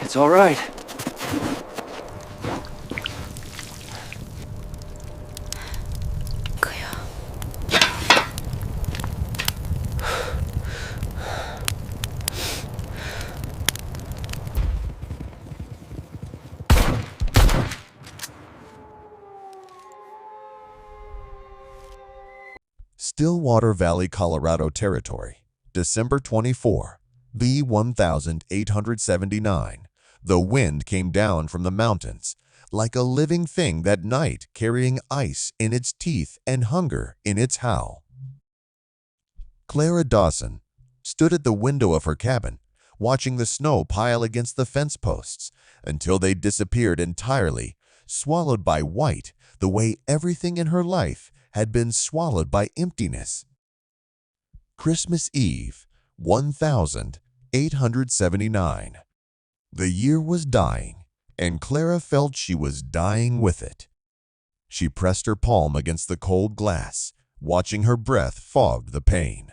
It's all right. Kaya. Stillwater Valley, Colorado Territory, December 24, the 1879. The wind came down from the mountains like a living thing that night, carrying ice in its teeth and hunger in its howl. Clara Dawson stood at the window of her cabin, watching the snow pile against the fence posts until they disappeared entirely, swallowed by white, the way everything in her life had been swallowed by emptiness. Christmas Eve, 1879. The year was dying, and Clara felt she was dying with it. She pressed her palm against the cold glass, watching her breath fog the pain.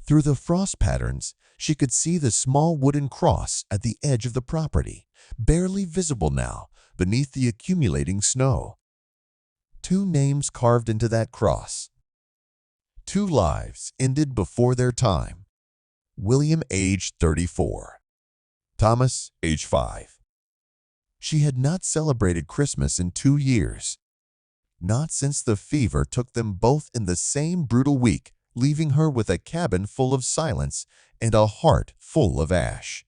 Through the frost patterns, she could see the small wooden cross at the edge of the property, barely visible now beneath the accumulating snow. 2 names carved into that cross. 2 lives ended before their time. William, age 34. Thomas, age 5. She had not celebrated Christmas in 2 years. Not since the fever took them both in the same brutal week, leaving her with a cabin full of silence and a heart full of ash.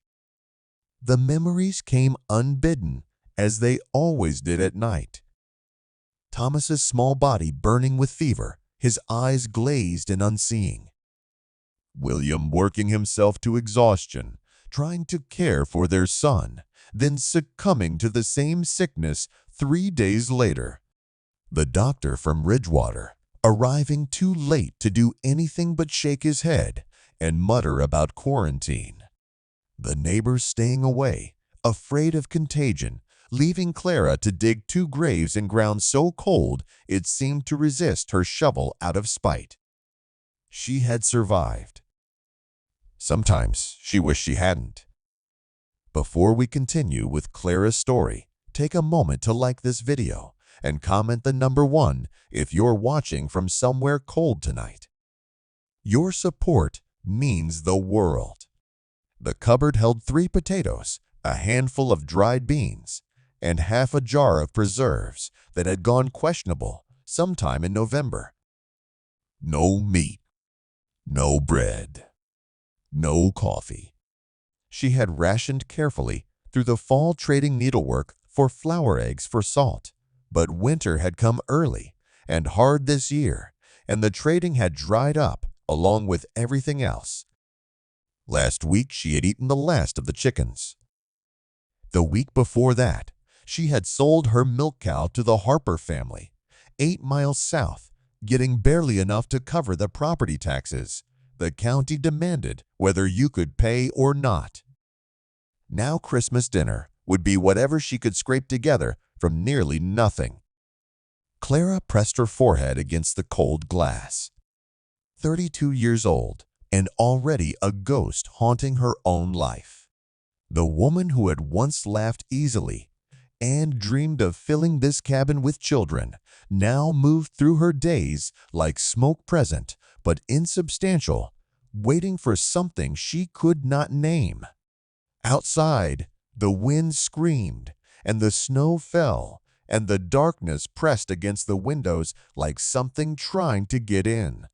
The memories came unbidden, as they always did at night. Thomas's small body burning with fever, his eyes glazed and unseeing. William working himself to exhaustion, trying to care for their son, then succumbing to the same sickness 3 days later. The doctor from Ridgewater, arriving too late to do anything but shake his head and mutter about quarantine. The neighbors staying away, afraid of contagion, leaving Clara to dig 2 graves in ground so cold it seemed to resist her shovel out of spite. She had survived. Sometimes she wished she hadn't. Before we continue with Clara's story, take a moment to like this video and comment the number 1 if you're watching from somewhere cold tonight. Your support means the world. The cupboard held 3 potatoes, a handful of dried beans, and half a jar of preserves that had gone questionable sometime in November. No meat, no bread, no coffee. She had rationed carefully through the fall, trading needlework for flour eggs for salt. But winter had come early and hard this year, and the trading had dried up along with everything else. Last week she had eaten the last of the chickens. The week before that, she had sold her milk cow to the Harper family, 8 miles south, getting barely enough to cover the property taxes the county demanded whether you could pay or not. Now Christmas dinner would be whatever she could scrape together from nearly nothing. Clara pressed her forehead against the cold glass. 32 years old and already a ghost haunting her own life. The woman who had once laughed easily and dreamed of filling this cabin with children now moved through her days like smoke present but insubstantial, waiting for something she could not name. Outside, the wind screamed, and the snow fell, and the darkness pressed against the windows like something trying to get in.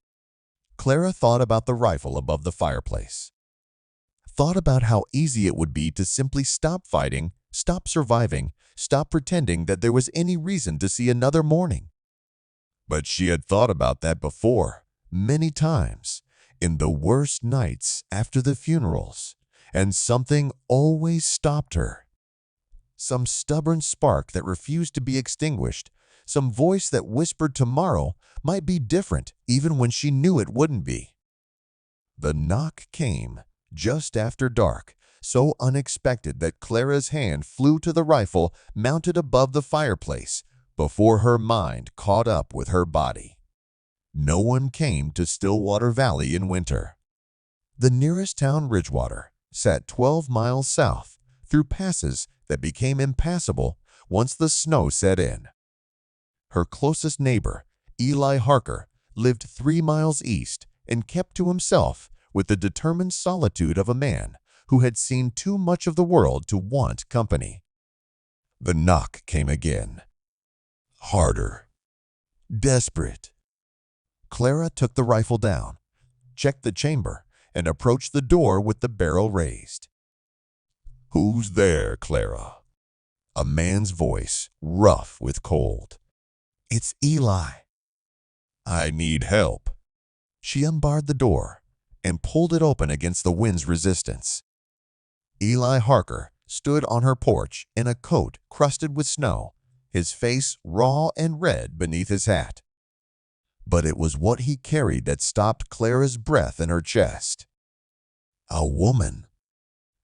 Clara thought about the rifle above the fireplace. Thought about how easy it would be to simply stop fighting, stop surviving, stop pretending that there was any reason to see another morning. But she had thought about that before, many times, in the worst nights after the funerals, and something always stopped her. Some stubborn spark that refused to be extinguished, some voice that whispered tomorrow might be different even when she knew it wouldn't be. The knock came just after dark, so unexpected that Clara's hand flew to the rifle mounted above the fireplace before her mind caught up with her body. No one came to Stillwater Valley in winter. The nearest town, Ridgewater, sat 12 miles south through passes that became impassable once the snow set in. Her closest neighbor, Eli Harker, lived 3 miles east and kept to himself with the determined solitude of a man who had seen too much of the world to want company. The knock came again. Harder. Desperate. Clara took the rifle down, checked the chamber, and approached the door with the barrel raised. "Who's there, Clara?" A man's voice, rough with cold. "It's Eli." "I need help." She unbarred the door and pulled it open against the wind's resistance. Eli Harker stood on her porch in a coat crusted with snow, his face raw and red beneath his hat. But it was what he carried that stopped Clara's breath in her chest. A woman.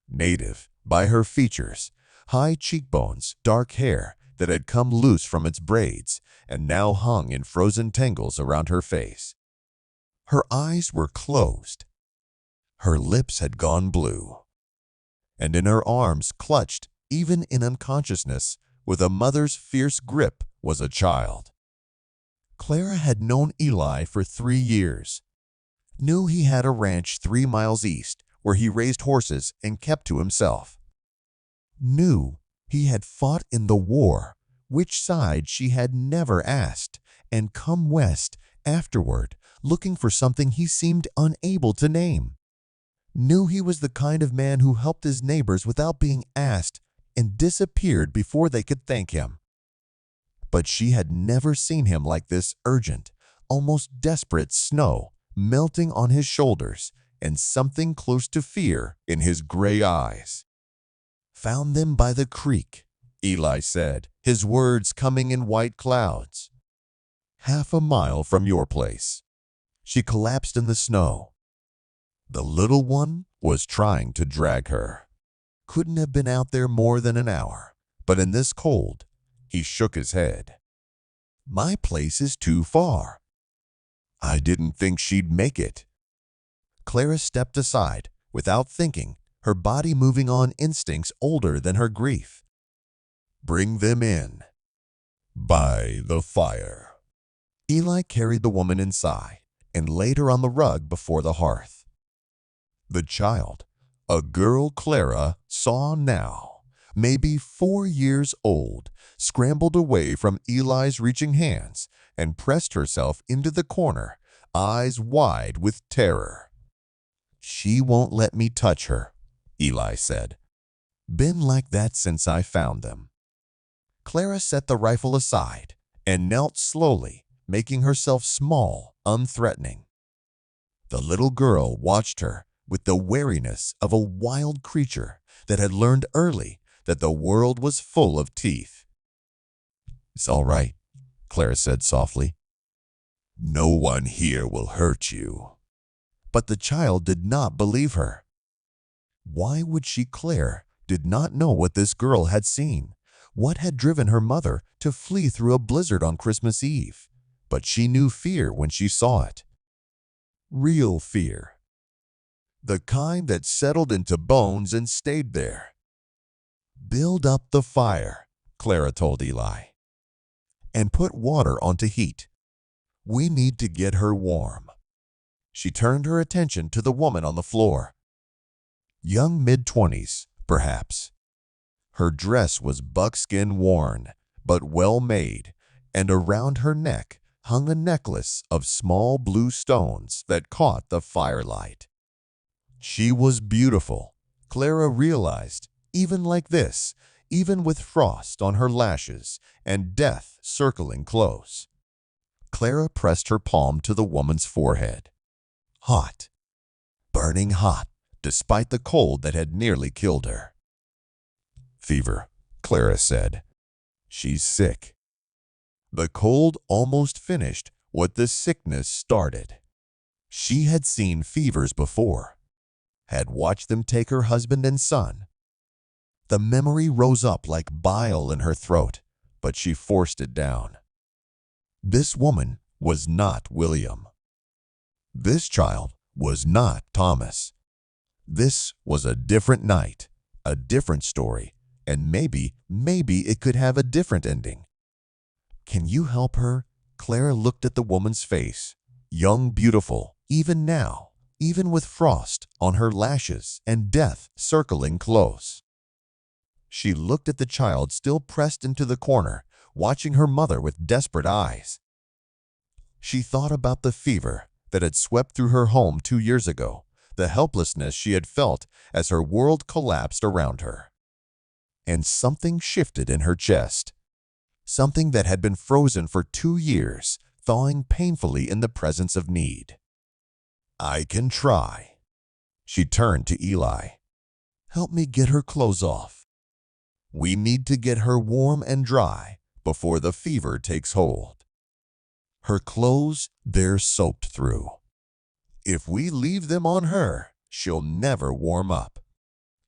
Native by her features, high cheekbones, dark hair that had come loose from its braids and now hung in frozen tangles around her face. Her eyes were closed. Her lips had gone blue. And in her arms, clutched, even in unconsciousness, with a mother's fierce grip, was a child. Clara had known Eli for 3 years. Knew he had a ranch 3 miles east where he raised horses and kept to himself. Knew he had fought in the war, which side she had never asked, and come west afterward, looking for something he seemed unable to name. Knew he was the kind of man who helped his neighbors without being asked and disappeared before they could thank him. But she had never seen him like this, urgent, almost desperate, snow melting on his shoulders and something close to fear in his gray eyes. "Found them by the creek," Eli said, his words coming in white clouds. "Half a mile from your place." She collapsed in the snow. The little one was trying to drag her. Couldn't have been out there more than an hour, but in this cold, he shook his head. "My place is too far." "I didn't think she'd make it." Clara stepped aside, without thinking, her body moving on instincts older than her grief. "Bring them in." "By the fire." Eli carried the woman inside and laid her on the rug before the hearth. The child, a girl Clara saw now, maybe 4 years old, scrambled away from Eli's reaching hands and pressed herself into the corner, eyes wide with terror. "She won't let me touch her," Eli said. "Been like that since I found them." Clara set the rifle aside and knelt slowly, making herself small, unthreatening. The little girl watched her with the wariness of a wild creature that had learned early that the world was full of teeth. "It's all right," Clara said softly. "No one here will hurt you." But the child did not believe her. Why would she? Claire did not know what this girl had seen, what had driven her mother to flee through a blizzard on Christmas Eve. But she knew fear when she saw it. Real fear. The kind that settled into bones and stayed there. "Build up the fire," Clara told Eli, "and put water on to heat. We need to get her warm." She turned her attention to the woman on the floor. Young mid-20s, perhaps. Her dress was buckskin worn, but well made, and around her neck hung a necklace of small blue stones that caught the firelight. She was beautiful, Clara realized, even like this, even with frost on her lashes and death circling close. Clara pressed her palm to the woman's forehead. Hot, burning hot, despite the cold that had nearly killed her. "Fever," Clara said. "She's sick." The cold almost finished what the sickness started. She had seen fevers before. had watched them take her husband and son. The memory rose up like bile in her throat, but she forced it down. This woman was not William. This child was not Thomas. This was a different night, a different story, and maybe it could have a different ending. "Can you help her?" Clara looked at the woman's face, young, beautiful, even now, even with frost on her lashes and death circling close. She looked at the child still pressed into the corner, watching her mother with desperate eyes. She thought about the fever that had swept through her home 2 years ago, the helplessness she had felt as her world collapsed around her. And something shifted in her chest. Something that had been frozen for 2 years, thawing painfully in the presence of need. "I can try." She turned to Eli. "Help me get her clothes off. We need to get her warm and dry before the fever takes hold. Her clothes, they're soaked through. If we leave them on her, she'll never warm up."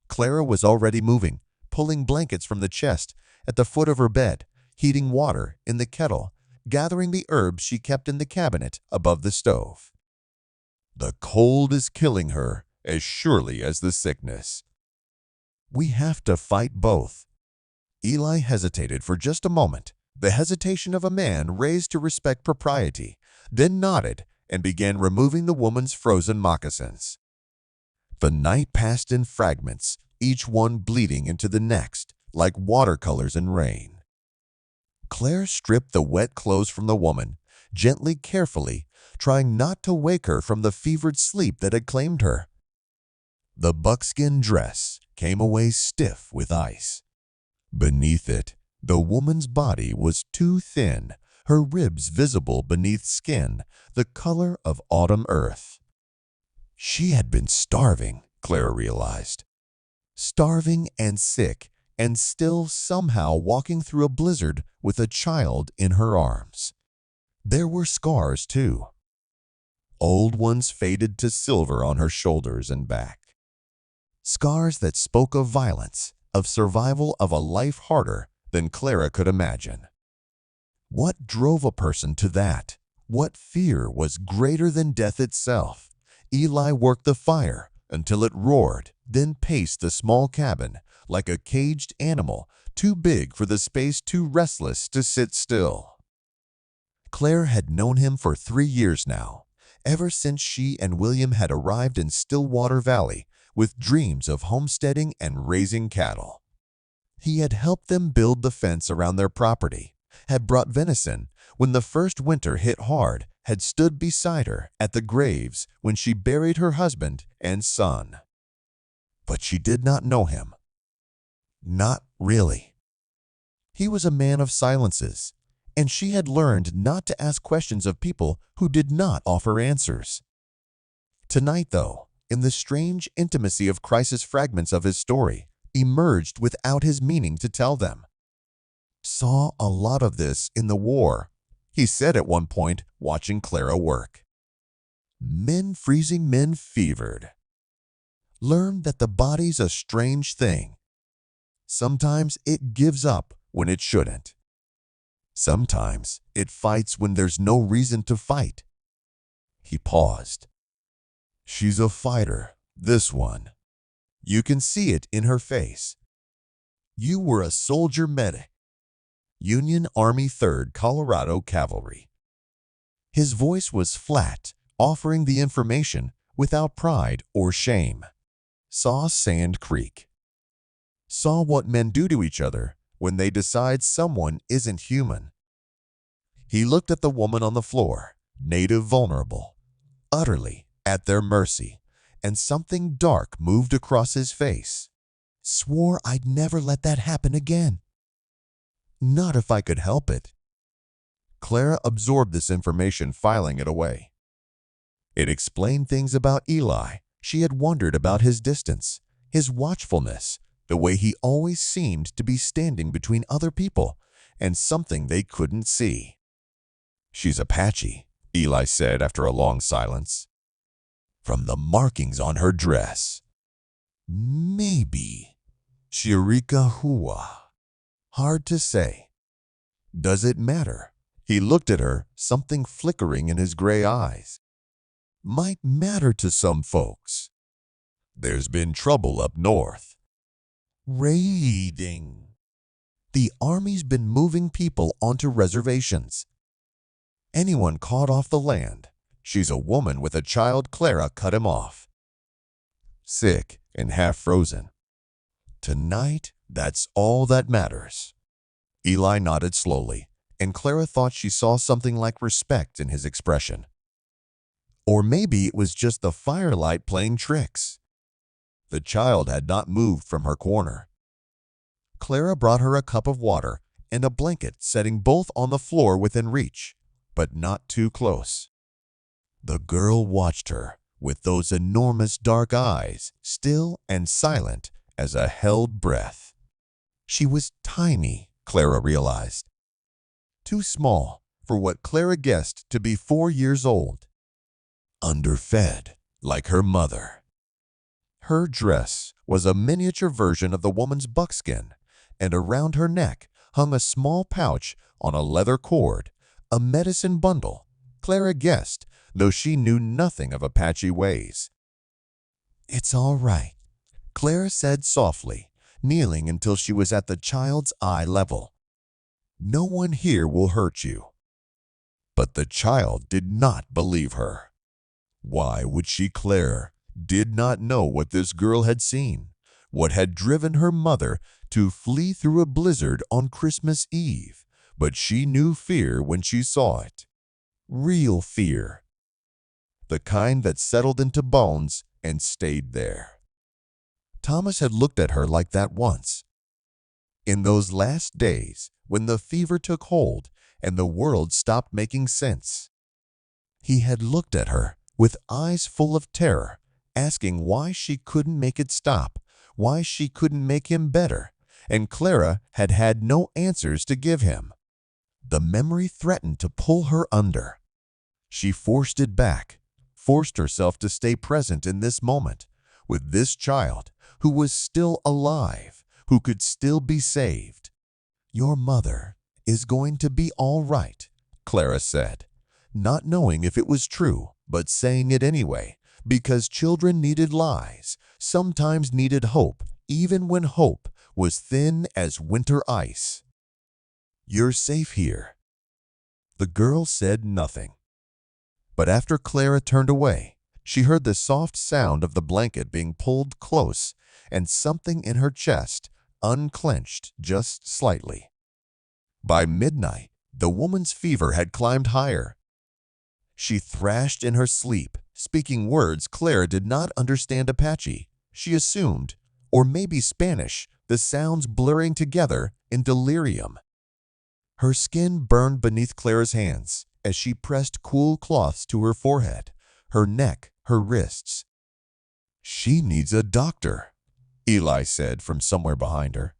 Clara was already moving, pulling blankets from the chest at the foot of her bed, heating water in the kettle, gathering the herbs she kept in the cabinet above the stove. The cold is killing her as surely as the sickness. We have to fight both. Eli hesitated for just a moment, the hesitation of a man raised to respect propriety, then nodded and began removing the woman's frozen moccasins. The night passed in fragments, each one bleeding into the next, like watercolors in rain. Claire stripped the wet clothes from the woman, gently, carefully, trying not to wake her from the fevered sleep that had claimed her. The buckskin dress came away stiff with ice. Beneath it, the woman's body was too thin, her ribs visible beneath skin, the color of autumn earth. She had been starving, Clara realized. Starving and sick, and still somehow walking through a blizzard with a child in her arms. There were scars, too. Old ones faded to silver on her shoulders and back. Scars that spoke of violence, of survival of a life harder than Clara could imagine. What drove a person to that? What fear was greater than death itself? Eli worked the fire until it roared, then paced the small cabin like a caged animal, too big for the space, too restless to sit still. Claire had known him for 3 years now, ever since she and William had arrived in Stillwater Valley with dreams of homesteading and raising cattle. He had helped them build the fence around their property, had brought venison when the first winter hit hard, had stood beside her at the graves when she buried her husband and son. But she did not know him. Not really. He was a man of silences, and she had learned not to ask questions of people who did not offer answers. Tonight, though, in the strange intimacy of crisis, fragments of his story emerged without his meaning to tell them. "Saw a lot of this in the war," he said at one point, watching Clara work. "Men freezing, men fevered. Learned that the body's a strange thing. Sometimes it gives up when it shouldn't. Sometimes it fights when there's no reason to fight." He paused. "She's a fighter, this one. You can see it in her face. You were a soldier medic. Union Army 3rd Colorado Cavalry." His voice was flat, offering the information without pride or shame. Saw Sand Creek. Saw what men do to each other when they decide someone isn't human. He looked at the woman on the floor, native vulnerable, utterly at their mercy, and something dark moved across his face. "Swore I'd never let that happen again. Not if I could help it." Clara absorbed this information, filing it away. It explained things about Eli. She had wondered about his distance, his watchfulness, the way he always seemed to be standing between other people and something they couldn't see. "She's Apache," Eli said after a long silence. "From the markings on her dress, Maybe. Shirika Hua. Hard to say. Does it matter? He looked at her, something flickering in his gray eyes. Might matter to some folks. There's been trouble up north. Raiding. The army's been moving people onto reservations. Anyone caught off the land, she's a woman with a child, Clara cut him off. Sick and half frozen. Tonight, that's all that matters. Eli nodded slowly, and Clara thought she saw something like respect in his expression. Or maybe it was just the firelight playing tricks. The child had not moved from her corner. Clara brought her a cup of water and a blanket, setting both on the floor within reach, but not too close. The girl watched her with those enormous dark eyes, still and silent as a held breath. She was tiny, Clara realized. Too small for what Clara guessed to be 4 years old. Underfed, like her mother. Her dress was a miniature version of the woman's buckskin, and around her neck hung a small pouch on a leather cord, a medicine bundle, Clara guessed, though she knew nothing of Apache ways. It's all right, Clara said softly, kneeling until she was at the child's eye level. No one here will hurt you. But the child did not believe her. Why would she? Clara did not know what this girl had seen, what had driven her mother to flee through a blizzard on Christmas Eve, but she knew fear when she saw it. Real fear. The kind that settled into bones and stayed there. Thomas had looked at her like that once. In those last days, when the fever took hold and the world stopped making sense. He had looked at her with eyes full of terror, asking why she couldn't make it stop, why she couldn't make him better, and Clara had had no answers to give him. The memory threatened to pull her under. She forced it back, forced herself to stay present in this moment, with this child who was still alive, who could still be saved. Your mother is going to be all right, Clara said, not knowing if it was true, but saying it anyway, because children needed lies, sometimes needed hope, even when hope was thin as winter ice. You're safe here. The girl said nothing. But after Clara turned away, she heard the soft sound of the blanket being pulled close and something in her chest unclenched just slightly. By midnight, the woman's fever had climbed higher. She thrashed in her sleep, speaking words Clara did not understand Apache. She assumed, or maybe Spanish, the sounds blurring together in delirium. Her skin burned beneath Clara's hands as she pressed cool cloths to her forehead, her neck, her wrists. She needs a doctor, Eli said from somewhere behind her.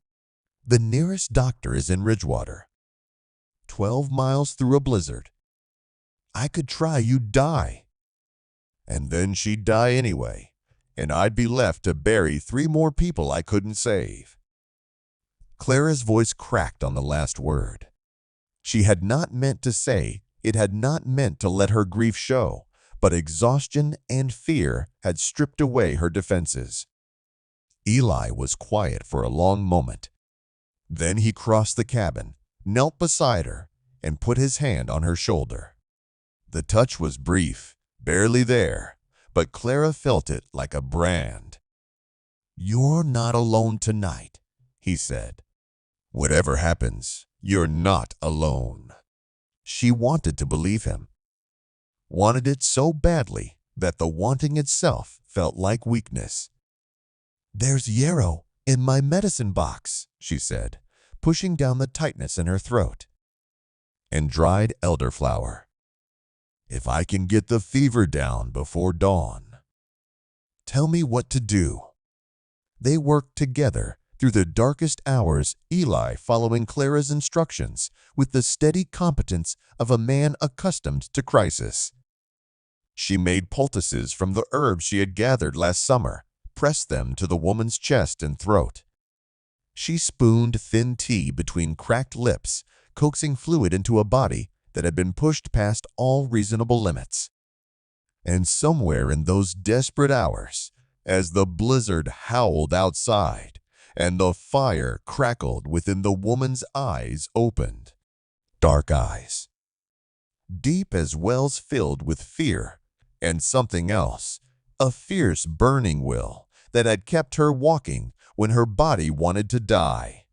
The nearest doctor is in Ridgewater. 12 miles through a blizzard. I could try, you'd die. And then she'd die anyway, and I'd be left to bury 3 more people I couldn't save. Clara's voice cracked on the last word. She had not meant to say, it had not meant to let her grief show, but exhaustion and fear had stripped away her defenses. Eli was quiet for a long moment. Then he crossed the cabin, knelt beside her, and put his hand on her shoulder. The touch was brief, barely there, but Clara felt it like a brand. You're not alone tonight, he said. Whatever happens, you're not alone. She wanted to believe him. Wanted it so badly that the wanting itself felt like weakness. There's yarrow in my medicine box, she said, pushing down the tightness in her throat. And dried elderflower. If I can get the fever down before dawn. Tell me what to do. They worked together through the darkest hours, Eli following Clara's instructions with the steady competence of a man accustomed to crisis. She made poultices from the herbs she had gathered last summer, pressed them to the woman's chest and throat. She spooned thin tea between cracked lips, coaxing fluid into a body that had been pushed past all reasonable limits. And somewhere in those desperate hours, as the blizzard howled outside and the fire crackled within the woman's eyes opened, dark eyes, deep as wells filled with fear and something else, a fierce burning will that had kept her walking when her body wanted to die.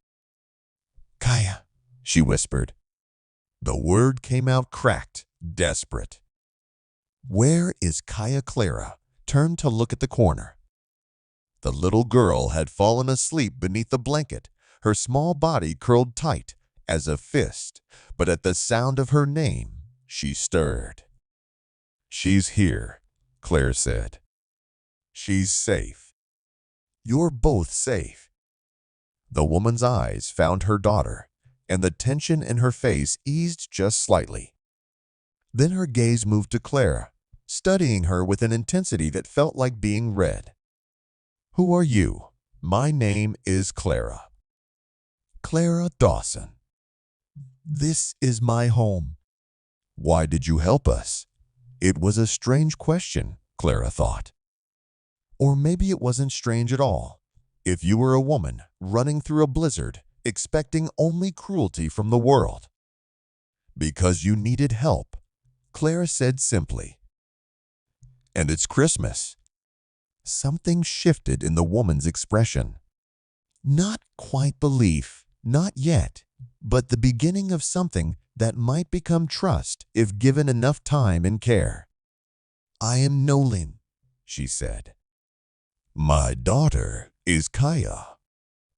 "Kaya," she whispered. The word came out cracked, desperate. "Where is Kaya?" Clara turned to look at the corner. The little girl had fallen asleep beneath the blanket, her small body curled tight as a fist, but at the sound of her name, she stirred. "She's here," Claire said. "She's safe. You're both safe." The woman's eyes found her daughter, and the tension in her face eased just slightly. Then her gaze moved to Clara, studying her with an intensity that felt like being read. "Who are you?" "My name is Clara. Clara Dawson. This is my home." "Why did you help us?" It was a strange question, Clara thought. Or maybe it wasn't strange at all. If you were a woman running through a blizzard, expecting only cruelty from the world. "Because you needed help," Clara said simply. "And it's Christmas." Something shifted in the woman's expression. Not quite belief, not yet, but the beginning of something that might become trust if given enough time and care. "I am Nalin," she said. "My daughter is Kaya.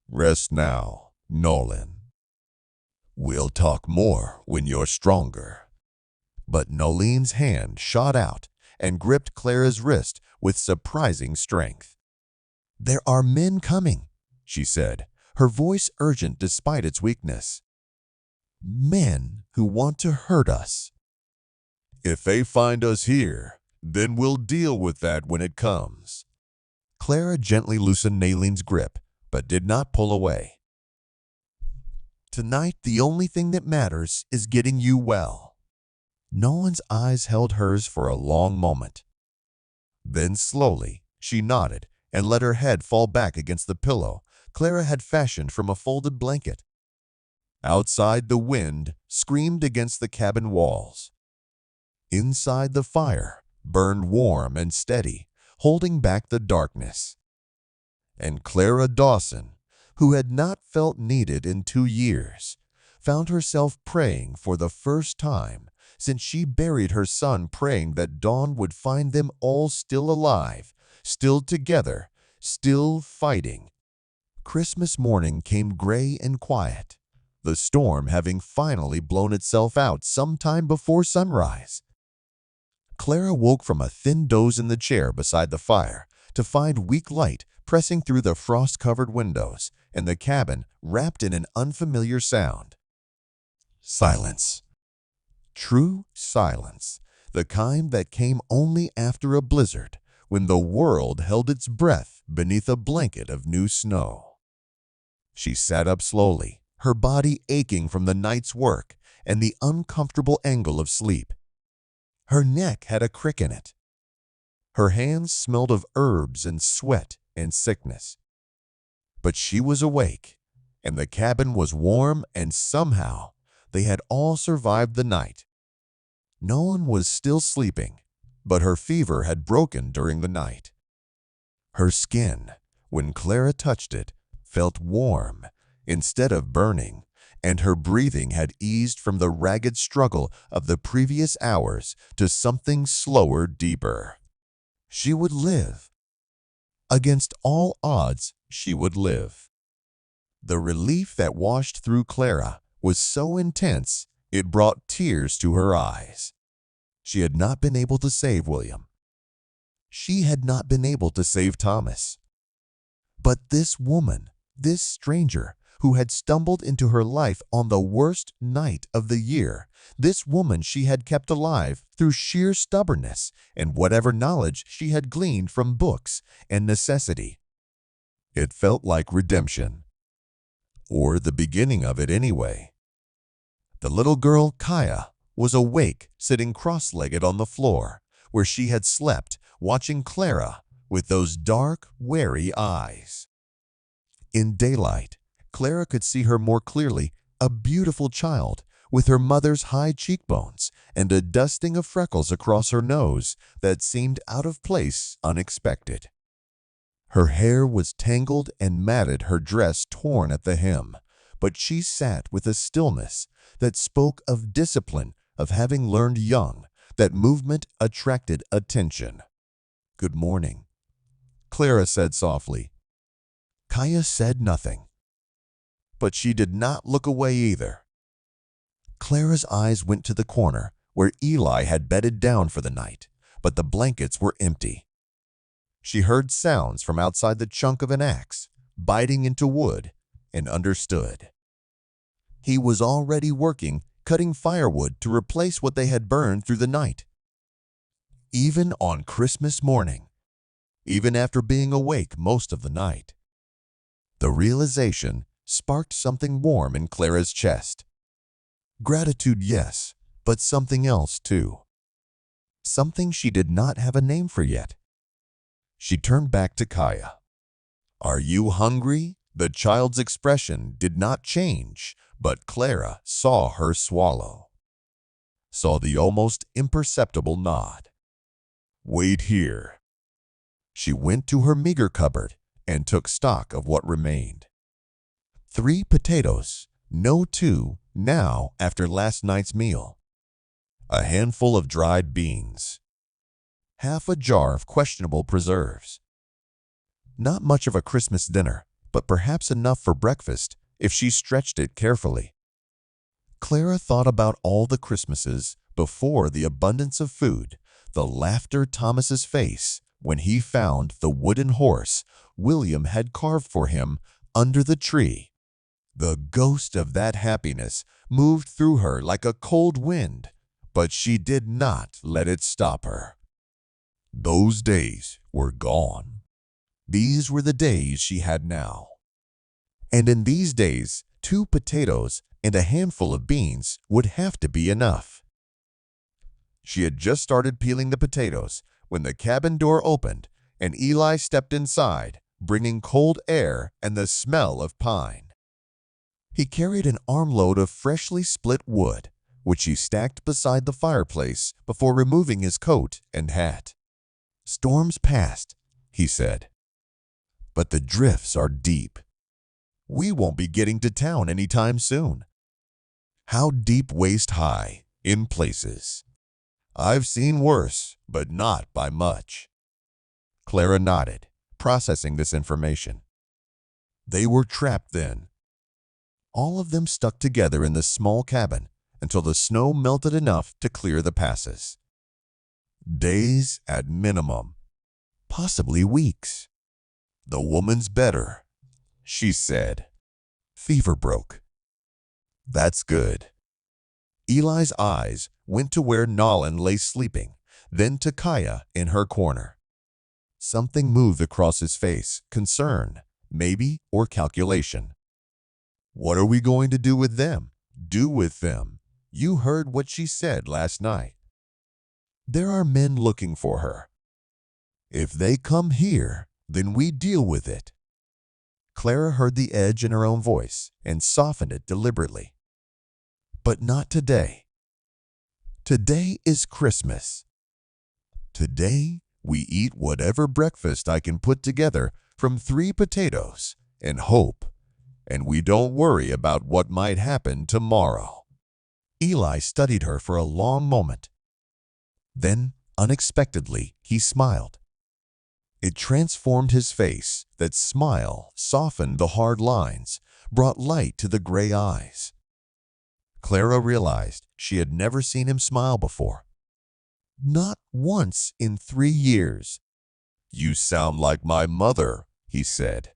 Rest now, Nalin. We'll talk more when you're stronger." But Nalin's hand shot out and gripped Clara's wrist with surprising strength. "There are men coming," she said, her voice urgent despite its weakness. "Men who want to hurt us." "If they find us here, then we'll deal with that when it comes." Clara gently loosened Nalin's grip, but did not pull away. "Tonight, the only thing that matters is getting you well." Nalin's eyes held hers for a long moment. Then slowly, she nodded and let her head fall back against the pillow Clara had fashioned from a folded blanket. Outside, the wind screamed against the cabin walls. Inside, the fire burned warm and steady, holding back the darkness. And Clara Dawson, who had not felt needed in 2 years, found herself praying for the first time since she buried her son, praying that dawn would find them all still alive, still together, still fighting. Christmas morning came gray and quiet, the storm having finally blown itself out sometime before sunrise. Clara woke from a thin doze in the chair beside the fire to find weak light pressing through the frost-covered windows and the cabin wrapped in an unfamiliar sound. Silence. True silence, the kind that came only after a blizzard, when the world held its breath beneath a blanket of new snow. She sat up slowly, her body aching from the night's work and the uncomfortable angle of sleep. Her neck had a crick in it. Her hands smelled of herbs and sweat and sickness. But she was awake, and the cabin was warm, and somehow they had all survived the night. Nalin was still sleeping, but her fever had broken during the night. Her skin, when Clara touched it, felt warm instead of burning, and her breathing had eased from the ragged struggle of the previous hours to something slower, deeper. She would live. Against all odds, she would live. The relief that washed through Clara was so intense it brought tears to her eyes. She had not been able to save William. She had not been able to save Thomas. But this woman, this stranger who had stumbled into her life on the worst night of the year, this woman she had kept alive through sheer stubbornness and whatever knowledge she had gleaned from books and necessity, It felt like redemption, or the beginning of it anyway. The little girl, Kaya, was awake, sitting cross-legged on the floor, where she had slept, watching Clara with those dark, wary eyes. In daylight, Clara could see her more clearly, a beautiful child, with her mother's high cheekbones and a dusting of freckles across her nose that seemed out of place, unexpected. Her hair was tangled and matted, her dress torn at the hem, but she sat with a stillness that spoke of discipline, of having learned young that movement attracted attention. "Good morning," Clara said softly. Kaya said nothing, but she did not look away either. Clara's eyes went to the corner where Eli had bedded down for the night, but the blankets were empty. She heard sounds from outside the chunk of an axe, biting into wood, and understood. He was already working, cutting firewood to replace what they had burned through the night. Even on Christmas morning, even after being awake most of the night, the realization sparked something warm in Clara's chest. Gratitude, yes, but something else too. Something she did not have a name for yet. She turned back to Kaya. "Are you hungry?" The child's expression did not change, but Clara saw her swallow. Saw the almost imperceptible nod. "Wait here." She went to her meager cupboard and took stock of what remained. 3 potatoes, no 2 now after last night's meal. A handful of dried beans. Half a jar of questionable preserves. Not much of a Christmas dinner, but perhaps enough for breakfast if she stretched it carefully. Clara thought about all the Christmases before, the abundance of food, the laughter Thomas's face when he found the wooden horse William had carved for him under the tree. The ghost of that happiness moved through her like a cold wind, but she did not let it stop her. Those days were gone. These were the days she had now. And in these days, 2 potatoes and a handful of beans would have to be enough. She had just started peeling the potatoes when the cabin door opened and Eli stepped inside, bringing cold air and the smell of pine. He carried an armload of freshly split wood, which he stacked beside the fireplace before removing his coat and hat. "Storms passed," he said, "but the drifts are deep. We won't be getting to town anytime soon. How deep waist high, in places. I've seen worse, but not by much." Clara nodded, processing this information. They were trapped then. All of them stuck together in the small cabin until the snow melted enough to clear the passes. Days at minimum, possibly weeks. "The woman's better," she said. "Fever broke." "That's good." Eli's eyes went to where Nalin lay sleeping, then to Kaya in her corner. Something moved across his face, concern, maybe, or calculation. "What are we going to do with them?" "Do with them? You heard what she said last night. There are men looking for her. If they come here, then we deal with it." Clara heard the edge in her own voice and softened it deliberately. "But not today. Today is Christmas. Today we eat whatever breakfast I can put together from 3 potatoes and hope, and we don't worry about what might happen tomorrow." Eli studied her for a long moment. Then, unexpectedly, he smiled. It transformed his face. That smile softened the hard lines, brought light to the gray eyes. Clara realized she had never seen him smile before. Not once in 3 years. "You sound like my mother," he said.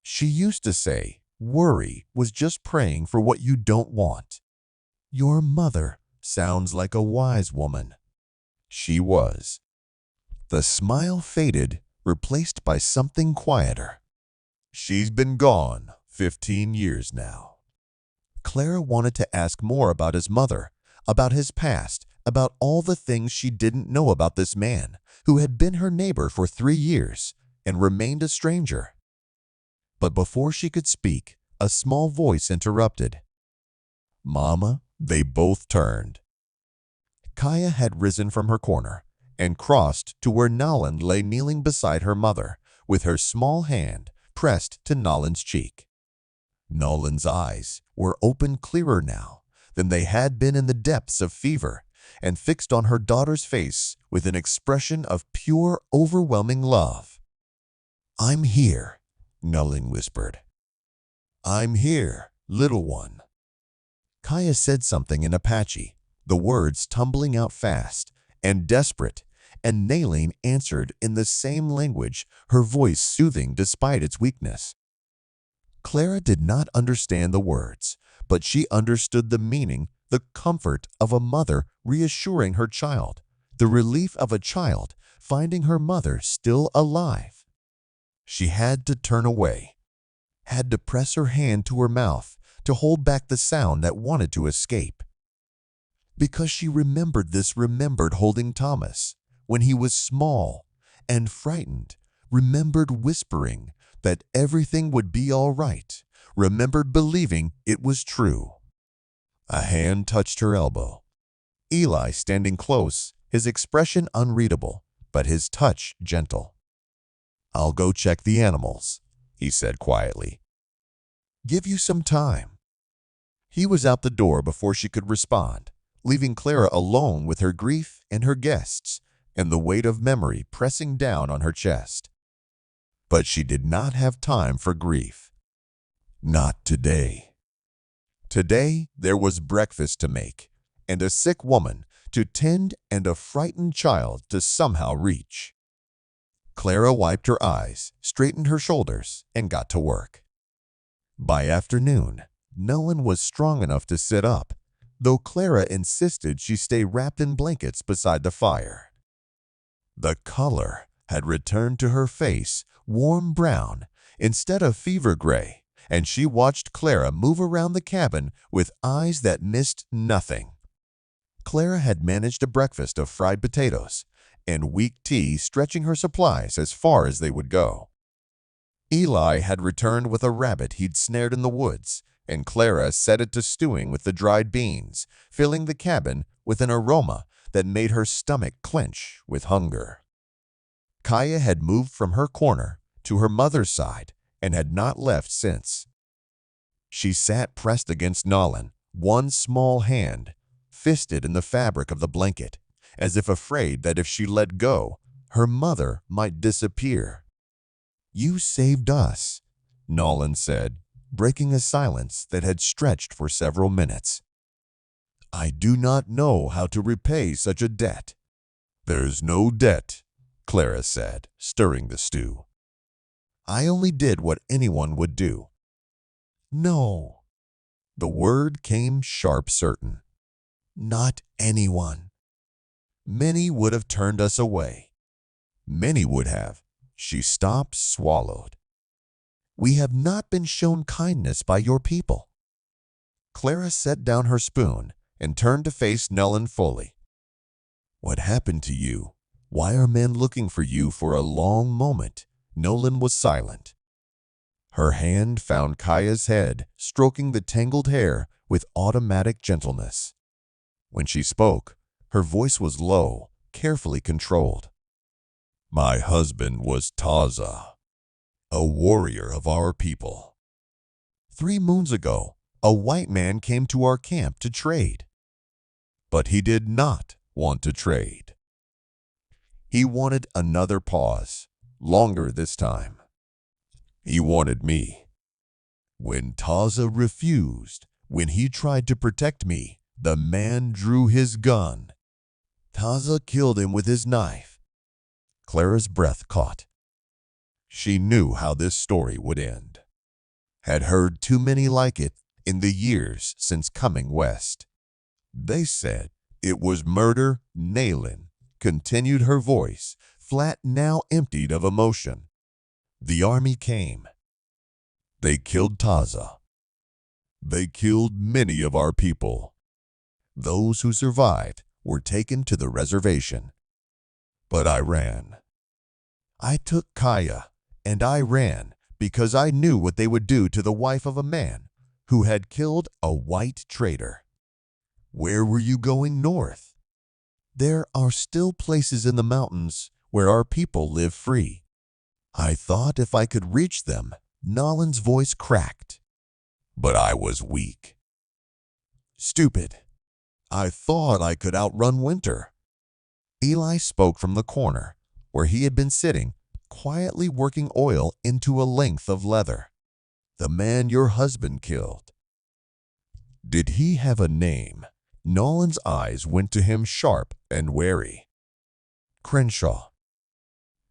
She used to say, "Worry was just praying for what you don't want." Your mother sounds like a wise woman. She was. The smile faded, replaced by something quieter. She's been gone 15 years now. Clara wanted to ask more about his mother, about his past, about all the things she didn't know about this man who had been her neighbor for 3 years and remained a stranger. But before she could speak, a small voice interrupted. "Mama," they both turned. Kaya had risen from her corner and crossed to where Nalin lay kneeling beside her mother, with her small hand pressed to Nalin's cheek. Nalin's eyes were open clearer now than they had been in the depths of fever, and fixed on her daughter's face with an expression of pure, overwhelming love. "I'm here," Nalin whispered. "I'm here, little one." Kaya said something in Apache, the words tumbling out fast and desperate, and Nalin answered in the same language, her voice soothing despite its weakness. Clara did not understand the words, but she understood the meaning, the comfort of a mother reassuring her child, the relief of a child finding her mother still alive. She had to turn away, had to press her hand to her mouth to hold back the sound that wanted to escape. Because she remembered holding Thomas when he was small and frightened, remembered whispering that everything would be all right, remembered believing it was true. A hand touched her elbow. Eli, standing close, his expression unreadable, but his touch gentle. "I'll go check the animals," he said quietly. "Give you some time." He was out the door before she could respond, leaving Clara alone with her grief and her guests, and the weight of memory pressing down on her chest. But she did not have time for grief. Not today. Today there was breakfast to make, and a sick woman to tend, and a frightened child to somehow reach. Clara wiped her eyes, straightened her shoulders, and got to work. By afternoon, no one was strong enough to sit up, though Clara insisted she stay wrapped in blankets beside the fire. The color had returned to her face, warm brown instead of fever gray, and she watched Clara move around the cabin with eyes that missed nothing. Clara had managed a breakfast of fried potatoes and weak tea, stretching her supplies as far as they would go. Eli had returned with a rabbit he'd snared in the woods, and Clara set it to stewing with the dried beans, filling the cabin with an aroma that made her stomach clench with hunger. Kaya had moved from her corner to her mother's side and had not left since. She sat pressed against Nalin, one small hand fisted in the fabric of the blanket, as if afraid that if she let go, her mother might disappear. "You saved us," Nalin said, breaking a silence that had stretched for several minutes. "I do not know how to repay such a debt." "There's no debt," Clara said, stirring the stew. "I only did what anyone would do." "No." The word came sharp certain. "Not anyone. Many would have turned us away." "Many would have." She stopped, swallowed. "We have not been shown kindness by your people." Clara set down her spoon and turned to face Nalin fully. "What happened to you? Why are men looking for you?" For a long moment, Nalin was silent. Her hand found Kaya's head, stroking the tangled hair with automatic gentleness. When she spoke, her voice was low, carefully controlled. "My husband was Taza, a warrior of our people. 3 moons ago, a white man came to our camp to trade. But he did not want to trade. He wanted another pause, longer this time. He wanted me. When Taza refused, when he tried to protect me, the man drew his gun. Taza killed him with his knife." Clara's breath caught. She knew how this story would end. Had heard too many like it in the years since coming west. They said it was murder. Nalin continued, her voice, flat now emptied of emotion. The army came. They killed Taza. They killed many of our people. Those who survived were taken to the reservation. But I ran. I took Kaya, and I ran because I knew what they would do to the wife of a man who had killed a white trader. Where were you going north? There are still places in the mountains where our people live free. I thought if I could reach them. Nalin's voice cracked. But I was weak. Stupid. I thought I could outrun winter. Eli spoke from the corner where he had been sitting, quietly working oil into a length of leather. The man your husband killed. Did he have a name? Nalin's eyes went to him sharp and wary. Crenshaw.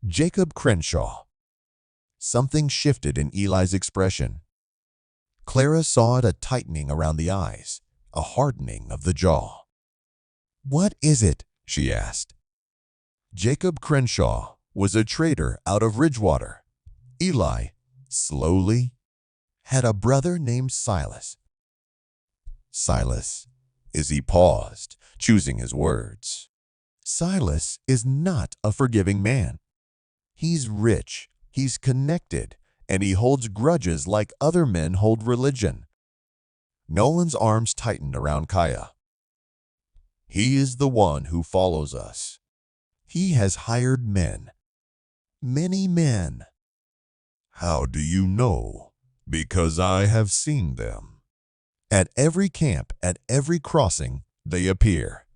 Jacob Crenshaw. Something shifted in Eli's expression. Clara saw it, a tightening around the eyes, a hardening of the jaw. What is it? She asked. Jacob Crenshaw was a trader out of Ridgewater. Eli, slowly, had a brother named Silas. Silas, as he paused, choosing his words. Silas is not a forgiving man. He's rich, he's connected, and he holds grudges like other men hold religion. Nolan's arms tightened around Kaya. He is the one who follows us. He has hired men. Many men. How do you know? Because I have seen them. At every camp, at every crossing, they appear.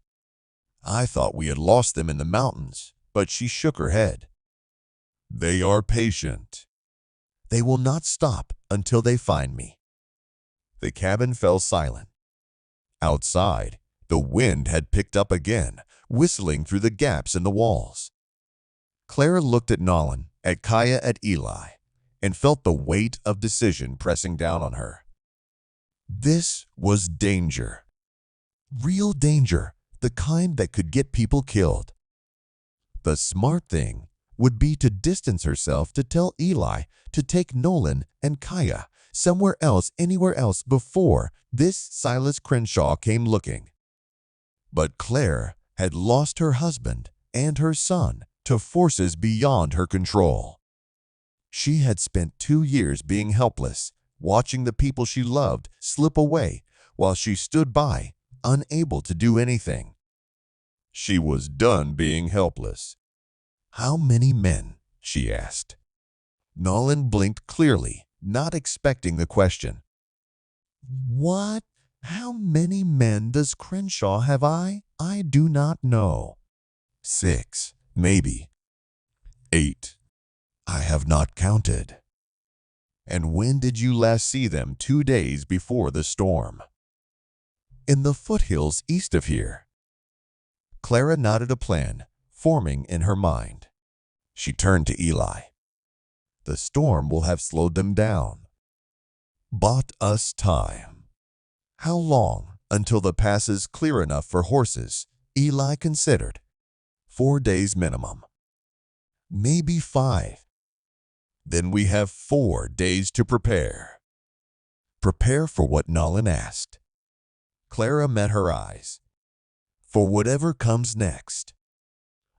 I thought we had lost them in the mountains, but she shook her head. They are patient. They will not stop until they find me. The cabin fell silent. Outside, the wind had picked up again, whistling through the gaps in the walls. Clara looked at Nalin, at Kaya, at Eli, and felt the weight of decision pressing down on her. This was danger. Real danger, the kind that could get people killed. The smart thing would be to distance herself, to tell Eli to take Nalin and Kaya somewhere else, anywhere else before this Silas Crenshaw came looking. But Claire had lost her husband and her son to forces beyond her control. She had spent 2 years being helpless, watching the people she loved slip away while she stood by, unable to do anything. She was done being helpless. How many men? She asked. Nalin blinked clearly, not expecting the question. What? How many men does Crenshaw have? I do not know. 6, maybe. 8. I have not counted. And when did you last see them? 2 days before the storm. In the foothills east of here. Clara nodded, a plan forming in her mind. She turned to Eli. The storm will have slowed them down. Bought us time. How long until the pass is clear enough for horses? Eli considered. 4 days minimum. Maybe 5. Then we have 4 days to prepare. Prepare for what? Nalin asked. Clara met her eyes. For whatever comes next.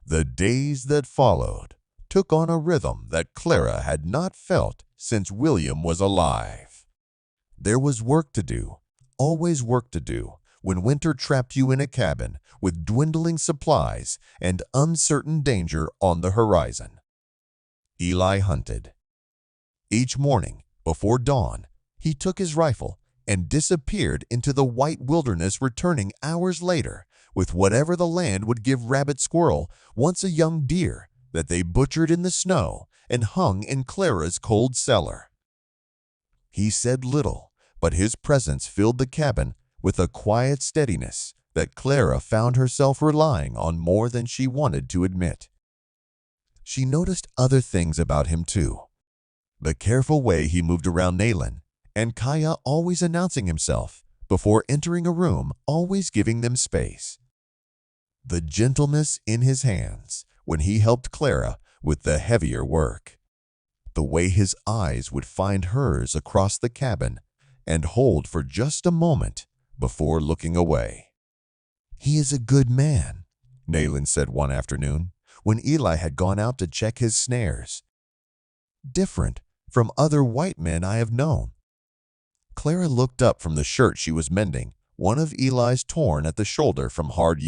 The days that followed took on a rhythm that Clara had not felt since William was alive. There was work to do, always work to do, when winter trapped you in a cabin with dwindling supplies and uncertain danger on the horizon. Eli hunted. Each morning, before dawn, he took his rifle and disappeared into the white wilderness, returning hours later with whatever the land would give. Rabbit, squirrel, once a young deer that they butchered in the snow and hung in Clara's cold cellar. He said little, but his presence filled the cabin with a quiet steadiness that Clara found herself relying on more than she wanted to admit. She noticed other things about him too. The careful way he moved around Nalin and Kaya, always announcing himself before entering a room, always giving them space. The gentleness in his hands when he helped Clara with the heavier work. the way his eyes would find hers across the cabin and hold for just a moment before looking away. "He is a good man," Nalin said one afternoon when Eli had gone out to check his snares. "Different from other white men I have known." Clara looked up from the shirt she was mending, one of Eli's torn at the shoulder from hard use.